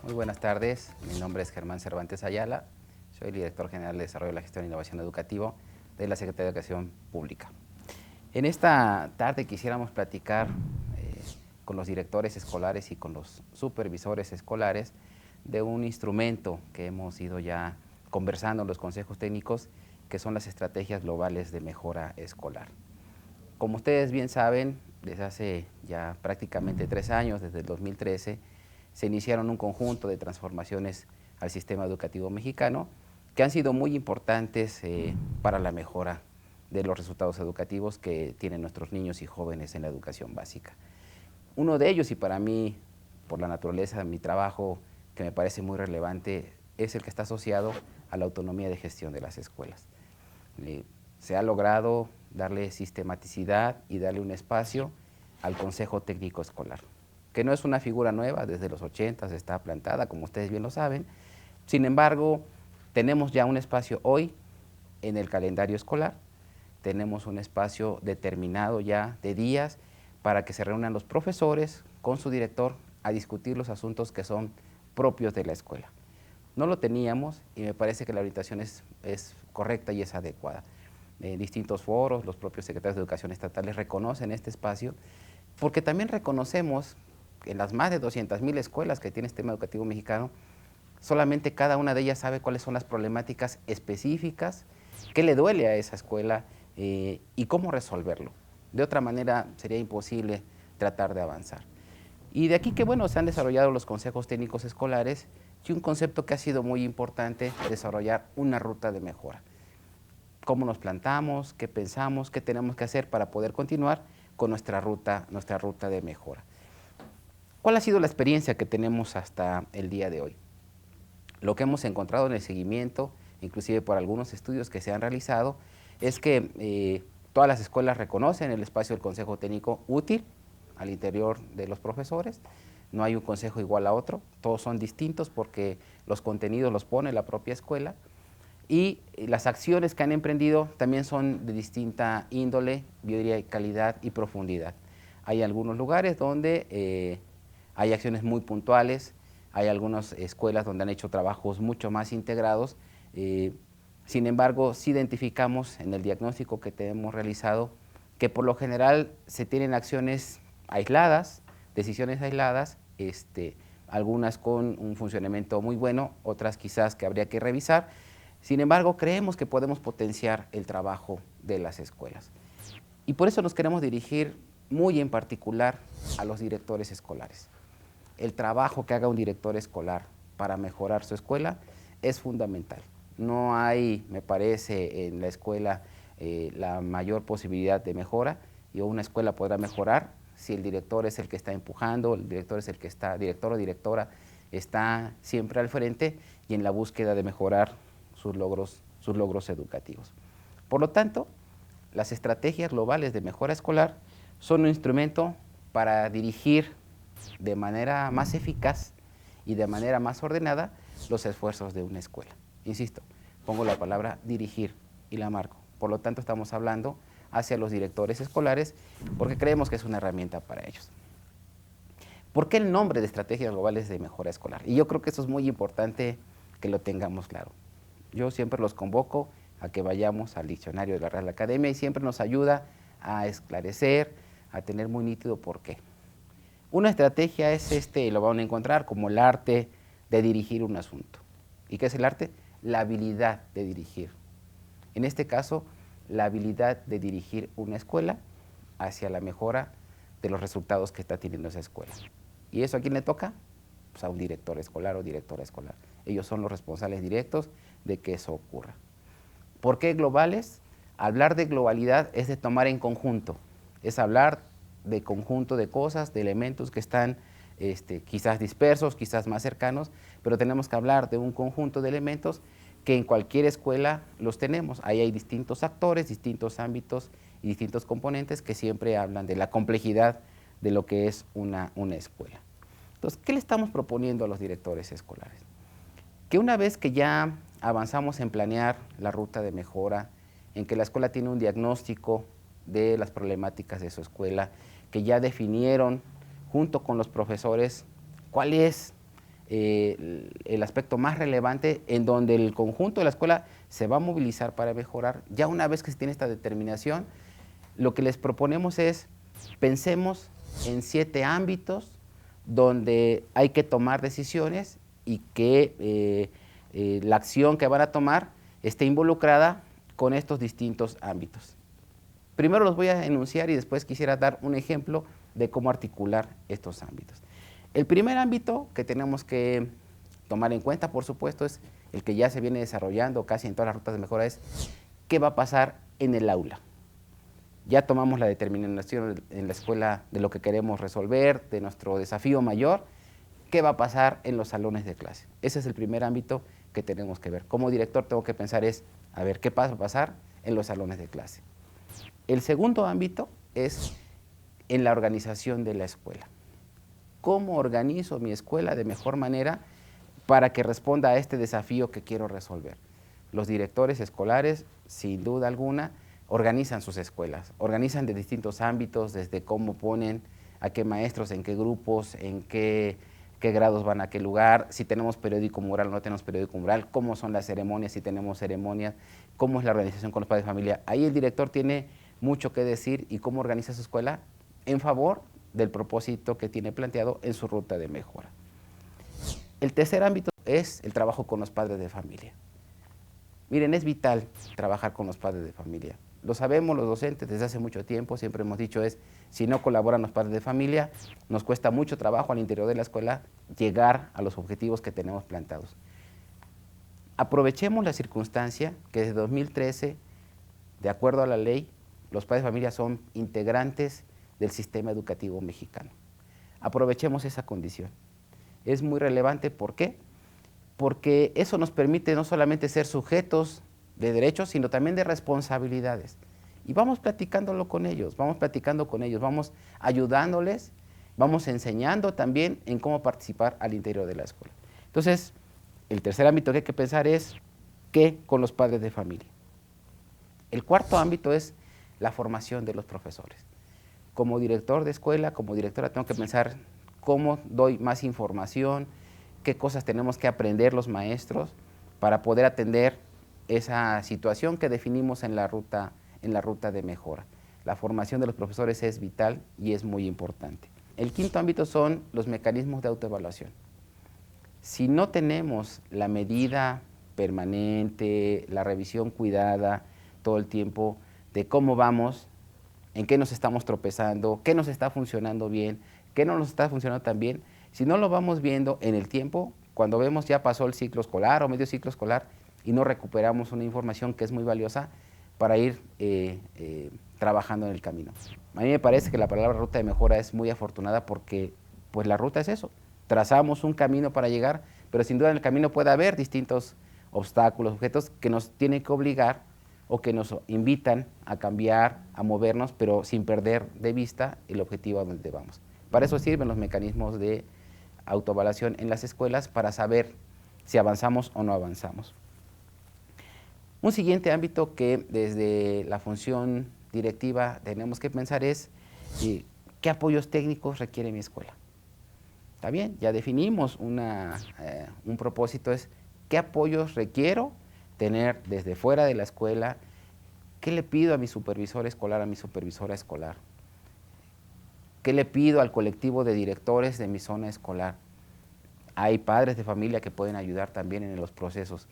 Muy buenas tardes, mi nombre es Germán Cervantes Ayala, soy el Director General de Desarrollo de la Gestión e Innovación Educativo de la Secretaría de Educación Pública. En esta tarde quisiéramos platicar con los directores escolares y con los supervisores escolares de un instrumento que hemos ido ya conversando en los consejos técnicos, que son las estrategias globales de mejora escolar. Como ustedes bien saben, desde hace ya prácticamente 3 años, desde el 2013, se iniciaron un conjunto de transformaciones al sistema educativo mexicano que han sido muy importantes para la mejora de los resultados educativos que tienen nuestros niños y jóvenes en la educación básica. Uno de ellos, y para mí, por la naturaleza de mi trabajo, que me parece muy relevante, es el que está asociado a la autonomía de gestión de las escuelas. Se ha logrado darle sistematicidad y darle un espacio al Consejo Técnico Escolar, que no es una figura nueva, desde los 80 está plantada, como ustedes bien lo saben. Sin embargo, tenemos ya un espacio hoy en el calendario escolar, tenemos un espacio determinado ya de días para que se reúnan los profesores con su director a discutir los asuntos que son propios de la escuela. No lo teníamos y me parece que la orientación es correcta y es adecuada. En distintos foros, los propios secretarios de Educación estatales reconocen este espacio, porque también reconocemos que en las más de 200,000 escuelas que tiene el sistema educativo mexicano, solamente cada una de ellas sabe cuáles son las problemáticas específicas, qué le duele a esa escuela y cómo resolverlo. De otra manera sería imposible tratar de avanzar. Y de aquí que, bueno, se han desarrollado los consejos técnicos escolares y un concepto que ha sido muy importante, desarrollar una ruta de mejora. Cómo nos plantamos, qué pensamos, qué tenemos que hacer para poder continuar con nuestra ruta de mejora. ¿Cuál ha sido la experiencia que tenemos hasta el día de hoy? Lo que hemos encontrado en el seguimiento, inclusive por algunos estudios que se han realizado, es que todas las escuelas reconocen el espacio del consejo técnico útil al interior de los profesores. No hay un consejo igual a otro, todos son distintos porque los contenidos los pone la propia escuela. Y las acciones que han emprendido también son de distinta índole, yo diría calidad y profundidad. Hay algunos lugares donde hay acciones muy puntuales, hay algunas escuelas donde han hecho trabajos mucho más integrados. Sin embargo, sí identificamos en el diagnóstico que tenemos realizado que por lo general se tienen acciones aisladas, decisiones aisladas, algunas con un funcionamiento muy bueno, otras quizás que habría que revisar. Sin embargo, creemos que podemos potenciar el trabajo de las escuelas. Y por eso nos queremos dirigir muy en particular a los directores escolares. El trabajo que haga un director escolar para mejorar su escuela es fundamental. No hay, me parece, en la escuela la mayor posibilidad de mejora, y una escuela podrá mejorar si el director es el que está empujando, el director es el que está, director o directora, está siempre al frente y en la búsqueda de mejorar sus logros educativos. Por lo tanto, las estrategias globales de mejora escolar son un instrumento para dirigir de manera más eficaz y de manera más ordenada los esfuerzos de una escuela. Insisto, pongo la palabra dirigir y la marco. Por lo tanto, estamos hablando hacia los directores escolares porque creemos que es una herramienta para ellos. ¿Por qué el nombre de estrategias globales de mejora escolar? Y yo creo que eso es muy importante que lo tengamos claro. Yo siempre los convoco a que vayamos al diccionario de la Real Academia y siempre nos ayuda a esclarecer, a tener muy nítido por qué. Una estrategia es lo van a encontrar como el arte de dirigir un asunto. ¿Y qué es el arte? La habilidad de dirigir. En este caso, la habilidad de dirigir una escuela hacia la mejora de los resultados que está teniendo esa escuela. ¿Y eso a quién le toca? Pues a un director escolar o directora escolar. Ellos son los responsables directos de que eso ocurra. ¿Por qué globales? Hablar de globalidad es de tomar en conjunto, es hablar de conjunto de cosas, de elementos que están quizás dispersos, quizás más cercanos, pero tenemos que hablar de un conjunto de elementos que en cualquier escuela los tenemos. Ahí hay distintos actores, distintos ámbitos y distintos componentes que siempre hablan de la complejidad de lo que es una escuela. Entonces, ¿qué le estamos proponiendo a los directores escolares? Que una vez que ya avanzamos en planear la ruta de mejora, en que la escuela tiene un diagnóstico de las problemáticas de su escuela, que ya definieron junto con los profesores cuál es el aspecto más relevante en donde el conjunto de la escuela se va a movilizar para mejorar. Ya una vez que se tiene esta determinación, lo que les proponemos es, pensemos en 7 ámbitos donde hay que tomar decisiones y que la acción que van a tomar esté involucrada con estos distintos ámbitos. Primero los voy a enunciar y después quisiera dar un ejemplo de cómo articular estos ámbitos. El primer ámbito que tenemos que tomar en cuenta, por supuesto, es el que ya se viene desarrollando casi en todas las rutas de mejora, es qué va a pasar en el aula. Ya tomamos la determinación en la escuela de lo que queremos resolver, de nuestro desafío mayor, qué va a pasar en los salones de clase. Ese es el primer ámbito que tenemos que ver. Como director tengo que pensar a ver, ¿qué va a pasar en los salones de clase? El segundo ámbito es en la organización de la escuela. ¿Cómo organizo mi escuela de mejor manera para que responda a este desafío que quiero resolver? Los directores escolares, sin duda alguna, organizan sus escuelas, organizan de distintos ámbitos, desde cómo ponen a qué maestros, en qué grupos, en qué grados van a qué lugar, si tenemos periódico mural o no tenemos periódico mural, cómo son las ceremonias, si tenemos ceremonias, cómo es la organización con los padres de familia. Ahí el director tiene mucho que decir y cómo organiza su escuela en favor del propósito que tiene planteado en su ruta de mejora. El tercer ámbito es el trabajo con los padres de familia. Miren, es vital trabajar con los padres de familia. Lo sabemos los docentes desde hace mucho tiempo, siempre hemos dicho si no colaboran los padres de familia, nos cuesta mucho trabajo al interior de la escuela llegar a los objetivos que tenemos plantados. Aprovechemos la circunstancia que desde 2013, de acuerdo a la ley, los padres de familia son integrantes del sistema educativo mexicano. Aprovechemos esa condición. Es muy relevante, ¿por qué? Porque eso nos permite no solamente ser sujetos de derechos, sino también de responsabilidades. Y vamos platicándolo con ellos, vamos ayudándoles, vamos enseñando también en cómo participar al interior de la escuela. Entonces, el tercer ámbito que hay que pensar es ¿qué con los padres de familia? El cuarto ámbito es la formación de los profesores. Como director de escuela, como directora, tengo que pensar cómo doy más información, qué cosas tenemos que aprender los maestros para poder atender esa situación que definimos en la ruta de mejora. La formación de los profesores es vital y es muy importante. El quinto ámbito son los mecanismos de autoevaluación. Si no tenemos la medida permanente, la revisión cuidada todo el tiempo de cómo vamos, en qué nos estamos tropezando, qué nos está funcionando bien, qué no nos está funcionando tan bien, si no lo vamos viendo en el tiempo, cuando vemos ya pasó el ciclo escolar o medio ciclo escolar y no recuperamos una información que es muy valiosa para ir trabajando en el camino. A mí me parece que la palabra ruta de mejora es muy afortunada porque pues la ruta es eso, trazamos un camino para llegar, pero sin duda en el camino puede haber distintos obstáculos, objetos que nos tienen que obligar o que nos invitan a cambiar, a movernos, pero sin perder de vista el objetivo a donde vamos. Para eso sirven los mecanismos de autoevaluación en las escuelas para saber si avanzamos o no avanzamos. Un siguiente ámbito que desde la función directiva tenemos que pensar es qué apoyos técnicos requiere mi escuela. Está bien, ya definimos un propósito, es qué apoyos requiero tener desde fuera de la escuela, qué le pido a mi supervisor escolar, a mi supervisora escolar, qué le pido al colectivo de directores de mi zona escolar. Hay padres de familia que pueden ayudar también en los procesos.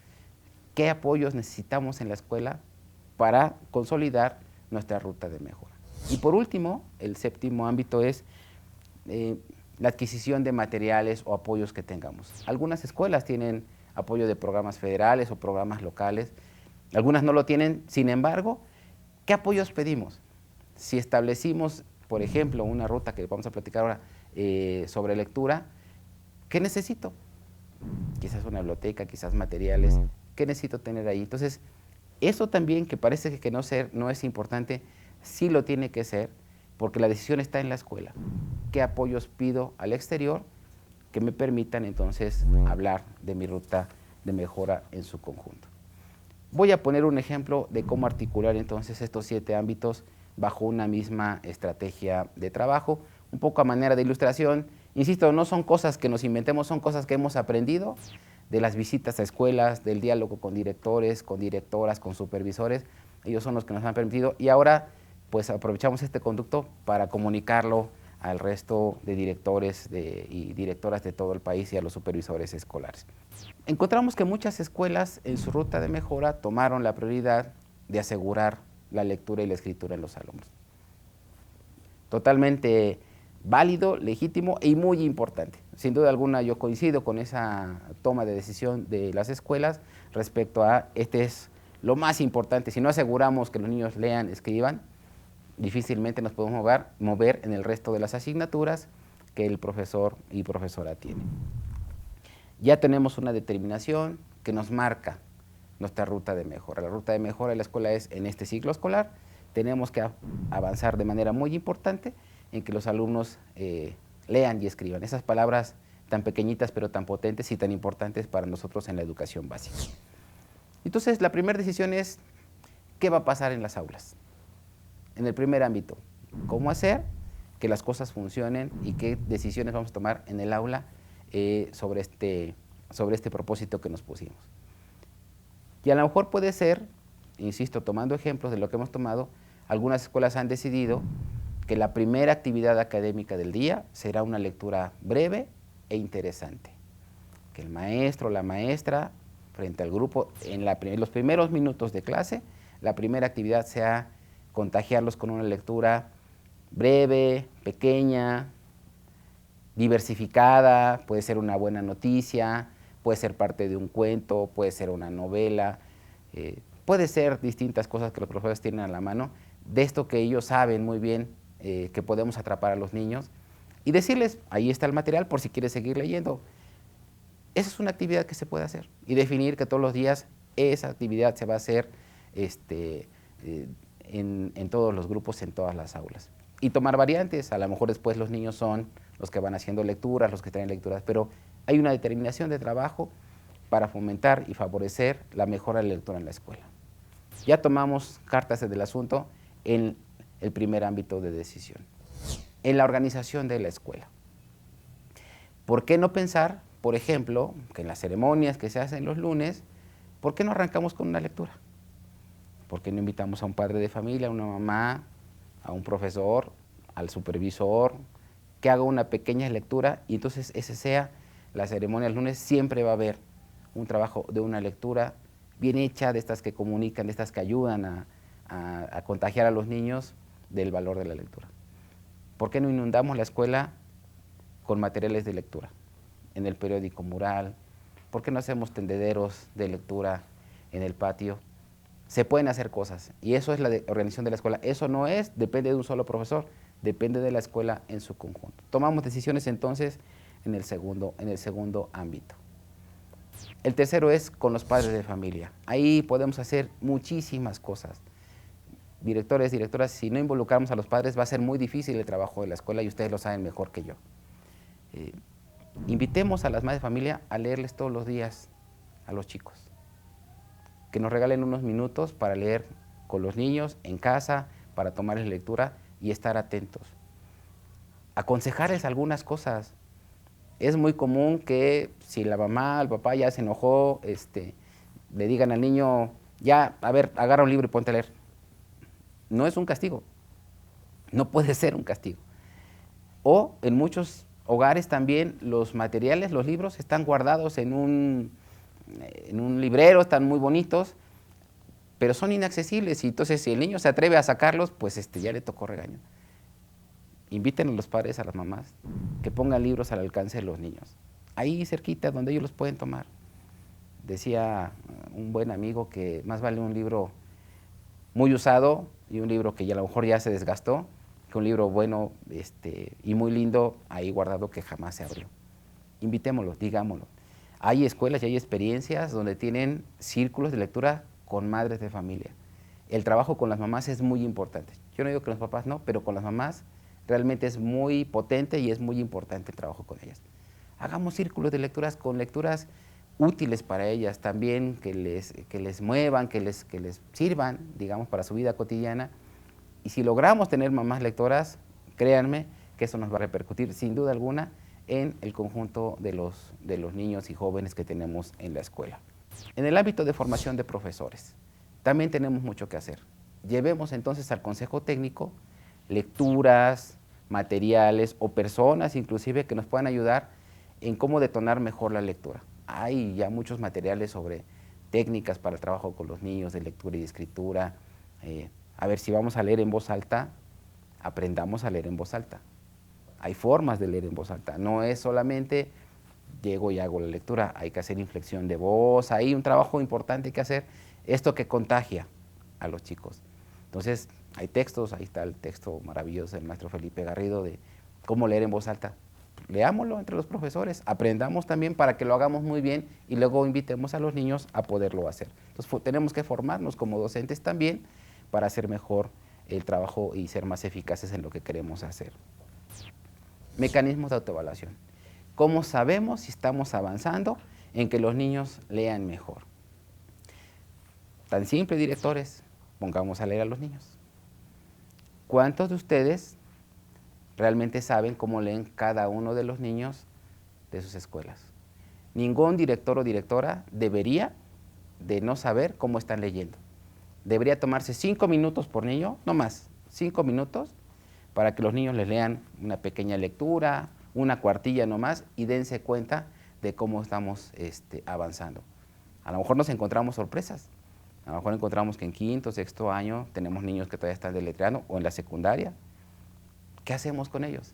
¿Qué apoyos necesitamos en la escuela para consolidar nuestra ruta de mejora? Y por último, el séptimo ámbito es la adquisición de materiales o apoyos que tengamos. Algunas escuelas tienen apoyo de programas federales o programas locales, algunas no lo tienen, sin embargo, ¿qué apoyos pedimos? Si establecimos, por ejemplo, una ruta que vamos a platicar ahora sobre lectura, ¿qué necesito? Quizás una biblioteca, quizás materiales, ¿qué necesito tener ahí? Entonces, eso también que parece que no es importante, sí lo tiene que ser, porque la decisión está en la escuela. ¿Qué apoyos pido al exterior que me permitan entonces hablar de mi ruta de mejora en su conjunto? Voy a poner un ejemplo de cómo articular entonces estos 7 ámbitos bajo una misma estrategia de trabajo, un poco a manera de ilustración Insisto, no son cosas que nos inventemos, son cosas que hemos aprendido de las visitas a escuelas, del diálogo con directores, con directoras, con supervisores. Ellos son los que nos han permitido y ahora pues aprovechamos este conducto para comunicarlo al resto de directores y directoras de todo el país y a los supervisores escolares. Encontramos que muchas escuelas en su ruta de mejora tomaron la prioridad de asegurar la lectura y la escritura en los alumnos. Totalmente válido, legítimo y muy importante. Sin duda alguna yo coincido con esa toma de decisión de las escuelas respecto a este es lo más importante. Si no aseguramos que los niños lean, escriban, difícilmente nos podemos mover en el resto de las asignaturas que el profesor y profesora tienen. Ya tenemos una determinación que nos marca nuestra ruta de mejora. La ruta de mejora de la escuela es en este ciclo escolar. Tenemos que avanzar de manera muy importante en que los alumnos lean y escriban. Esas palabras tan pequeñitas pero tan potentes y tan importantes para nosotros en la educación básica. Entonces, la primera decisión es, ¿qué va a pasar en las aulas? En el primer ámbito, ¿cómo hacer que las cosas funcionen y qué decisiones vamos a tomar en el aula sobre este propósito que nos pusimos? Y a lo mejor puede ser, insisto, tomando ejemplos de lo que hemos tomado, algunas escuelas han decidido que la primera actividad académica del día será una lectura breve e interesante. Que el maestro o la maestra, frente al grupo, en los primeros minutos de clase, la primera actividad sea contagiarlos con una lectura breve, pequeña, diversificada, puede ser una buena noticia, puede ser parte de un cuento, puede ser una novela, puede ser distintas cosas que los profesores tienen a la mano, de esto que ellos saben muy bien que podemos atrapar a los niños y decirles, ahí está el material por si quieres seguir leyendo. Esa es una actividad que se puede hacer y definir que todos los días esa actividad se va a hacer en todos los grupos, en todas las aulas. Y tomar variantes, a lo mejor después los niños son los que van haciendo lecturas, los que traen lecturas, pero hay una determinación de trabajo para fomentar y favorecer la mejora de la lectura en la escuela. Ya tomamos cartas del asunto en el primer ámbito de decisión, en la organización de la escuela. ¿Por qué no pensar, por ejemplo, que en las ceremonias que se hacen los lunes, ¿por qué no arrancamos con una lectura? ¿Por qué no invitamos a un padre de familia, a una mamá, a un profesor, al supervisor, que haga una pequeña lectura y entonces ese sea la ceremonia del lunes? Siempre va a haber un trabajo de una lectura bien hecha, de estas que comunican, de estas que ayudan a contagiar a los niños del valor de la lectura. ¿Por qué no inundamos la escuela con materiales de lectura? En el periódico mural, ¿por qué no hacemos tendederos de lectura en el patio? Se pueden hacer cosas y eso es la organización de la escuela. Eso no depende de un solo profesor, depende de la escuela en su conjunto. Tomamos decisiones entonces en el segundo ámbito. El tercero es con los padres de familia. Ahí podemos hacer muchísimas cosas. Directores, directoras, si no involucramos a los padres va a ser muy difícil el trabajo de la escuela y ustedes lo saben mejor que yo. Invitemos a las madres de familia a leerles todos los días a los chicos. Que nos regalen unos minutos para leer con los niños en casa, para tomarles lectura y estar atentos. Aconsejarles algunas cosas. Es muy común que si la mamá, el papá ya se enojó, le digan al niño, ya, a ver, agarra un libro y ponte a leer. No es un castigo, no puede ser un castigo. O en muchos hogares también los materiales, los libros están guardados en un librero, están muy bonitos, pero son inaccesibles y entonces si el niño se atreve a sacarlos, pues ya le tocó regaño. Inviten a los padres, a las mamás, que pongan libros al alcance de los niños, ahí cerquita donde ellos los pueden tomar. Decía un buen amigo que más vale un libro muy usado y un libro que ya a lo mejor ya se desgastó, que un libro bueno y muy lindo ahí guardado que jamás se abrió. Invitémoslo, digámoslo. Hay escuelas y hay experiencias donde tienen círculos de lectura con madres de familia. El trabajo con las mamás es muy importante. Yo no digo que los papás no, pero con las mamás realmente es muy potente y es muy importante el trabajo con ellas. Hagamos círculos de lecturas con lecturas útiles para ellas también, que les muevan, que les sirvan, digamos, para su vida cotidiana. Y si logramos tener mamás lectoras, créanme que eso nos va a repercutir sin duda alguna en el conjunto de los niños y jóvenes que tenemos en la escuela. En el ámbito de formación de profesores, también tenemos mucho que hacer. Llevemos entonces al Consejo Técnico lecturas, materiales o personas inclusive que nos puedan ayudar en cómo detonar mejor la lectura. Hay ya muchos materiales sobre técnicas para el trabajo con los niños de lectura y de escritura. A ver, si vamos a leer en voz alta, aprendamos a leer en voz alta. Hay formas de leer en voz alta, no es solamente llego y hago la lectura, hay que hacer inflexión de voz, hay un trabajo importante que hacer, esto que contagia a los chicos. Entonces, hay textos, ahí está el texto maravilloso del maestro Felipe Garrido de cómo leer en voz alta. Leámoslo entre los profesores, aprendamos también para que lo hagamos muy bien y luego invitemos a los niños a poderlo hacer. Entonces, tenemos que formarnos como docentes también para hacer mejor el trabajo y ser más eficaces en lo que queremos hacer. Mecanismos de autoevaluación. ¿Cómo sabemos si estamos avanzando en que los niños lean mejor? Tan simple, directores, pongamos a leer a los niños. ¿Cuántos de ustedes realmente saben cómo leen cada uno de los niños de sus escuelas? Ningún director o directora debería de no saber cómo están leyendo. Debería tomarse 5 minutos por niño, no más, 5 minutos, para que los niños les lean una pequeña lectura, una cuartilla nomás, y dense cuenta de cómo estamos avanzando. A lo mejor nos encontramos sorpresas. A lo mejor encontramos que en quinto, sexto año tenemos niños que todavía están deletreando, o en la secundaria. ¿Qué hacemos con ellos?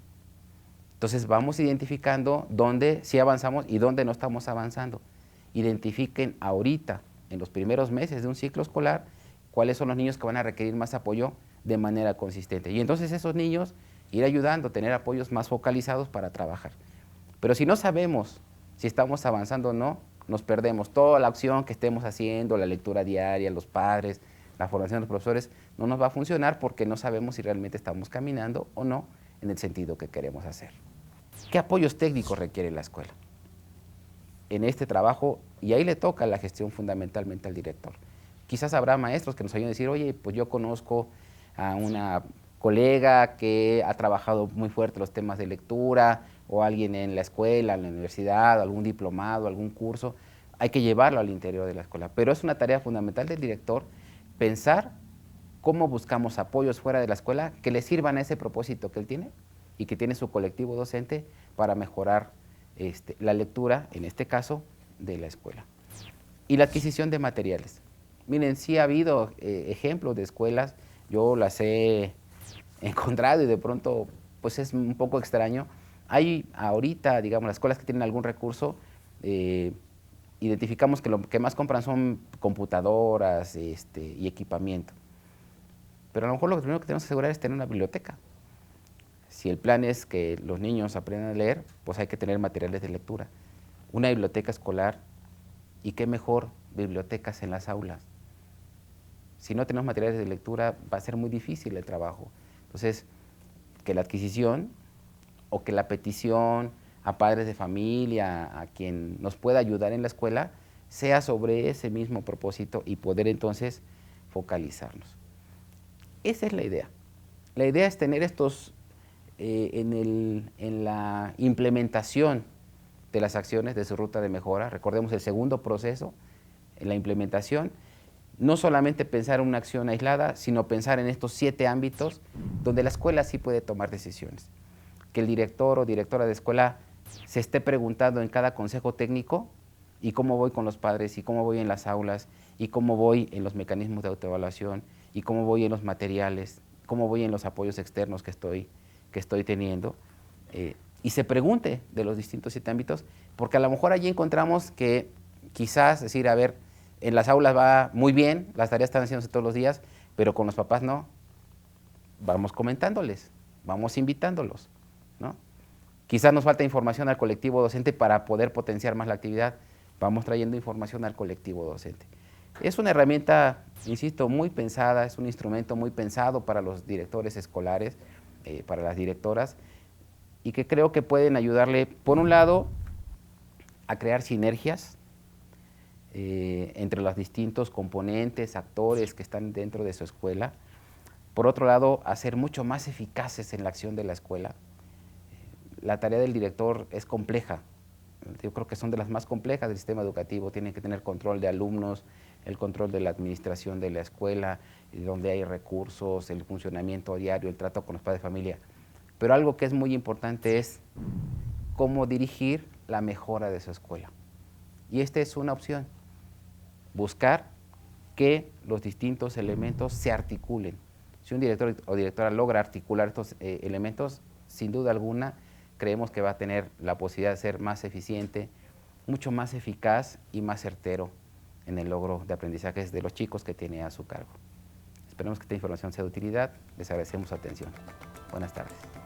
Entonces vamos identificando dónde sí avanzamos y dónde no estamos avanzando. Identifiquen ahorita, en los primeros meses de un ciclo escolar, cuáles son los niños que van a requerir más apoyo de manera consistente. Y entonces esos niños ir ayudando, tener apoyos más focalizados para trabajar. Pero si no sabemos si estamos avanzando o no, nos perdemos. Toda la acción que estemos haciendo, la lectura diaria, los padres, la formación de los profesores, no nos va a funcionar porque no sabemos si realmente estamos caminando o no en el sentido que queremos hacer. ¿Qué apoyos técnicos requiere la escuela en este trabajo? Y ahí le toca la gestión fundamentalmente al director. Quizás habrá maestros que nos ayuden a decir, oye, pues yo conozco a una colega que ha trabajado muy fuerte los temas de lectura, o alguien en la escuela, en la universidad, algún diplomado, algún curso, hay que llevarlo al interior de la escuela. Pero es una tarea fundamental del director pensar cómo buscamos apoyos fuera de la escuela que le sirvan a ese propósito que él tiene y que tiene su colectivo docente para mejorar la lectura, en este caso, de la escuela. Y la adquisición de materiales. Miren, sí ha habido ejemplos de escuelas, yo las he encontrado y de pronto pues es un poco extraño. Hay ahorita, digamos, las escuelas que tienen algún recurso, identificamos que lo que más compran son computadoras y equipamiento. Pero a lo mejor lo primero que tenemos que asegurar es tener una biblioteca. Si el plan es que los niños aprendan a leer, pues hay que tener materiales de lectura. Una biblioteca escolar, y qué mejor bibliotecas en las aulas. Si no tenemos materiales de lectura, va a ser muy difícil el trabajo. Entonces, que la adquisición o que la petición a padres de familia, a quien nos pueda ayudar en la escuela, sea sobre ese mismo propósito y poder entonces focalizarnos. Esa es la idea. La idea es tener estos, en la implementación de las acciones de su ruta de mejora, recordemos el segundo proceso, en la implementación, no solamente pensar en una acción aislada, sino pensar en estos 7 ámbitos donde la escuela sí puede tomar decisiones. Que el director o directora de escuela se esté preguntando en cada consejo técnico y cómo voy con los padres, y cómo voy en las aulas, y cómo voy en los mecanismos de autoevaluación, y cómo voy en los materiales, cómo voy en los apoyos externos que estoy teniendo, y se pregunte de los distintos 7 ámbitos, porque a lo mejor allí encontramos que quizás decir, a ver, en las aulas va muy bien, las tareas están haciéndose todos los días, pero con los papás no. Vamos comentándoles, vamos invitándolos, ¿no? Quizás nos falta información al colectivo docente para poder potenciar más la actividad. Vamos trayendo información al colectivo docente. Es una herramienta, insisto, muy pensada, es un instrumento muy pensado para los directores escolares, para las directoras, y que creo que pueden ayudarle, por un lado, a crear sinergias entre los distintos componentes, actores que están dentro de su escuela. Por otro lado, a ser mucho más eficaces en la acción de la escuela. La tarea del director es compleja. Yo creo que son de las más complejas del sistema educativo. Tienen que tener control de alumnos, el control de la administración de la escuela, donde hay recursos, el funcionamiento diario, el trato con los padres de familia. Pero algo que es muy importante es cómo dirigir la mejora de su escuela. Y esta es una opción, buscar que los distintos elementos se articulen. Si un director o directora logra articular estos elementos, sin duda alguna, creemos que va a tener la posibilidad de ser más eficiente, mucho más eficaz y más certero en el logro de aprendizajes de los chicos que tiene a su cargo. Esperemos que esta información sea de utilidad. Les agradecemos su atención. Buenas tardes.